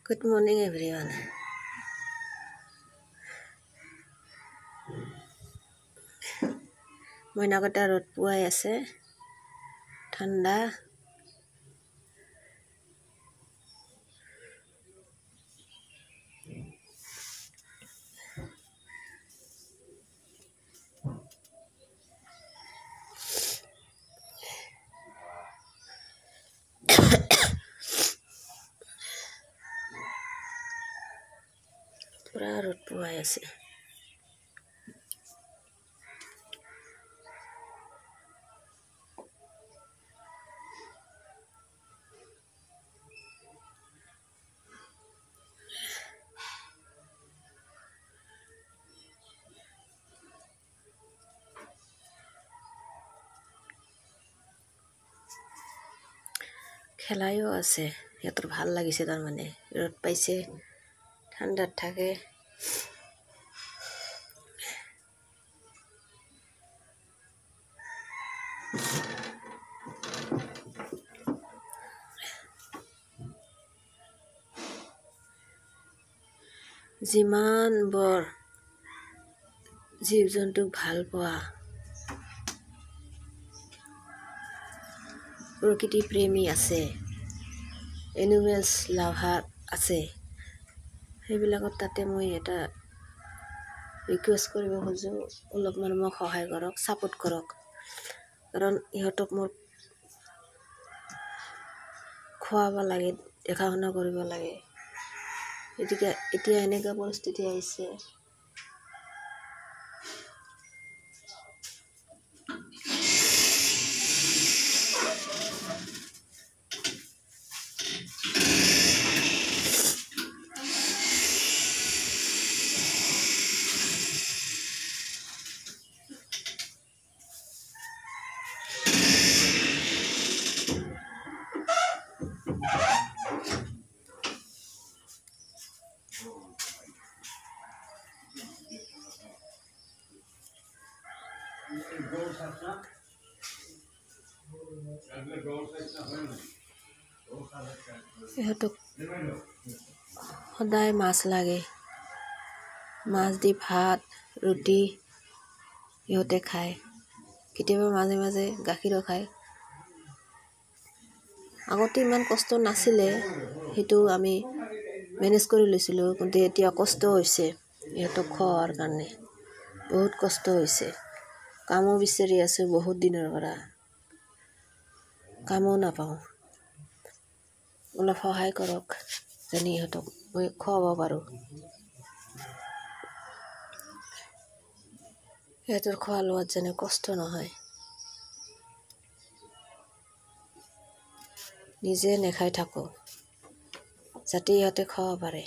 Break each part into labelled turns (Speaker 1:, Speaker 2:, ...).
Speaker 1: Good morning everyone. মইনাকটা ৰ'দ পুৱাই আছে ঠাণ্ডা পুৰা ৰ'দ পুৱাই আছে খেলাইও আছে সিহঁতৰ ভাল লাগিছে তাৰমানে ৰ'দ পাইছে ঠাণ্ডাত থাকে যিমান বৰ জীৱ জন্তুক ভাল পোৱা প্ৰকৃতি প্ৰেমী আছে এনিমেলছ লাভাৰ আছে সেইবিলাকত তাতে মই এটা ৰিকুৱেষ্ট কৰিব খোজোঁ অলপমান মোক সহায় কৰক ছাপোৰ্ট কৰক কাৰণ ইহঁতক মোৰ খুৱাব লাগে দেখা শুনা কৰিব লাগে গতিকে এতিয়া এনেকুৱা পৰিস্থিতি আহিছে ইহঁতক সদায় মাছ লাগে মাছ দি ভাত ৰুটি ইহঁতে খায় কেতিয়াবা মাজে মাজে গাখীৰো খায় আগতে ইমান কষ্ট নাছিলে সেইটো আমি মেনেজ কৰি লৈছিলোঁ কিন্তু এতিয়া কষ্ট হৈছে ইহঁতক খোৱাৰ কাৰণে বহুত কষ্ট হৈছে কামো বিচাৰি আছোঁ বহুত দিনৰ পৰা কামো নাপাওঁ অলপ সহায় কৰক যেনে ইহঁতক মই খুৱাব পাৰোঁ সিহঁতৰ খোৱা লোৱাত যেনে কষ্ট নহয় নিজে নেখাই থাকোঁ যাতে ইহঁতে খাব পাৰে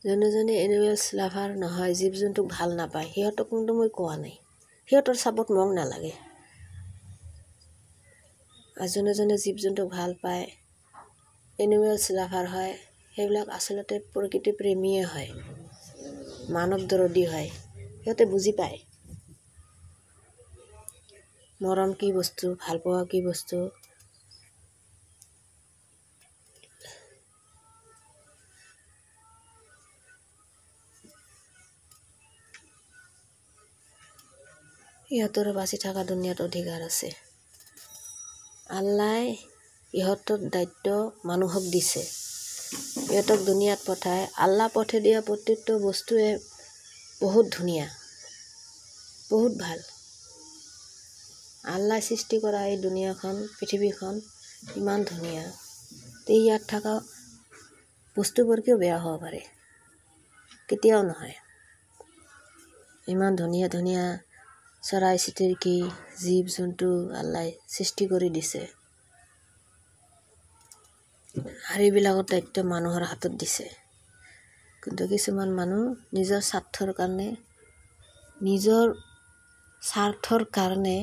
Speaker 1: যোনে এনিমেলছ লাভাৰ নহয় জীৱ জন্তুক ভাল নাপায় সিহঁতক কিন্তু মই কোৱা নাই সিহঁতৰ চাপত মোক নালাগে আৰু যোনে জীৱ জন্তুক ভাল পায় এনিমেলছ লাভাৰ হয় সেইবিলাক আচলতে প্ৰকৃতি প্ৰেমীয়ে হয় মানৱ দৰদী হয় সিহঁতে বুজি পায় মৰম কি বস্তু ভাল পোৱা কি বস্তু ইহঁতৰ বাচি থকা দুনিয়াত অধিকাৰ আছে আল্লাই ইহঁতৰ দায়িত্ব মানুহক দিছে ইহঁতক দুনিয়াত পঠায় আল্লাহ পঠাই দিয়া প্ৰত্যেকটো বস্তুৱে বহুত ধুনীয়া বহুত ভাল আল্লাই সৃষ্টি কৰা এই দুনিয়াখন পৃথিৱীখন ইমান ধুনীয়া তে ইয়াত থকা বস্তুবোৰ কিয় বেয়া হ'ব পাৰে কেতিয়াও নহয় ইমান ধুনীয়া ধুনীয়া চৰাই চিৰিকটি জীৱ জন্তু আল্লাই সৃষ্টি কৰি দিছে আৰু এইবিলাকৰ দায়িত্ব মানুহৰ হাতত দিছে কিন্তু কিছুমান মানুহ নিজৰ স্বাৰ্থৰ কাৰণে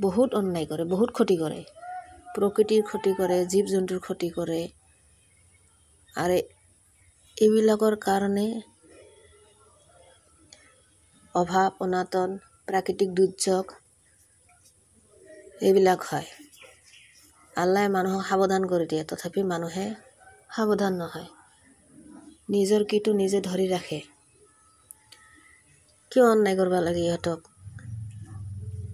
Speaker 1: বহুত অন্যায় কৰে বহুত ক্ষতি কৰে প্ৰকৃতিৰ ক্ষতি কৰে জীৱ জন্তুৰ ক্ষতি কৰে আৰু এইবিলাকৰ কাৰণে অভাৱ অনাটন প্ৰাকৃতিক দুৰ্যোগ এইবিলাক হয়। আল্লাই মানুহক সাৱধান কৰি দিয়ে, তথাপি মানুহে সাৱধান নহয়, নিজৰ কিটো নিজে ধৰি ৰাখে। কিয় অন্যায় কৰিব লাগে ইহঁতক?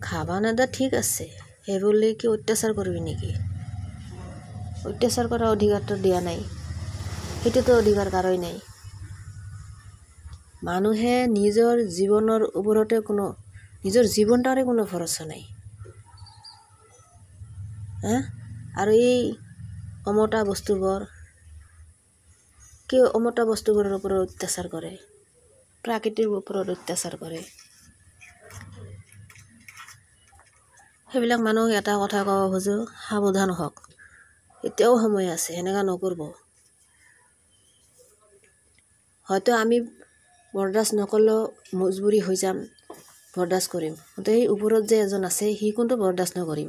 Speaker 1: খাবা নেদা ঠিক আছে, সেইবুলি কি অত্যাচাৰ কৰিবি নেকি? অত্যাচাৰ কৰা অধিকাৰটো দিয়া নাই, সেইটোতো অধিকাৰ কাৰোই নাই। মানুহে নিজৰ জীৱনৰ ওপৰতে নিজৰ জীৱনটাৰে কোনো ভৰসা নাই। আৰু এই অমতা বস্তুবোৰৰ ওপৰত অত্যাচাৰ কৰে, প্ৰাকৃতিৰ ওপৰত অত্যাচাৰ কৰে। সেইবিলাক মানুহক এটা কথা ক'ব খোজো, সাৱধান হওক, এতিয়াও সময় আছে, সেনেকুৱা নকৰিব। হয়তো আমি বৰদাস্ত নকৰিলেও মজবুৰি হৈ যাম, বৰদাস্ত কৰিম, কিন্তু সেই ওপৰত যে এজন আছে সি কিন্তু বৰদাস্ত নকৰিব।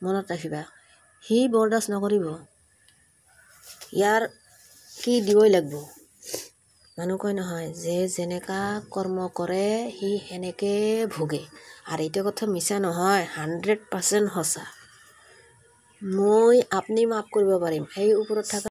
Speaker 1: মনত ৰাখিবা, সি বৰদাস্ত নকৰিব, ইয়াৰ কি দিবই লাগিব। মানুহ কয় নহয়, যে যেনেকা কৰ্ম কৰে সি সেনেকে ভোগে। আৰু এইটো কথা মিছা নহয়, 100% সঁচা। আপুনি মাফ কৰিব পাৰিম, সেই ওপৰত থকা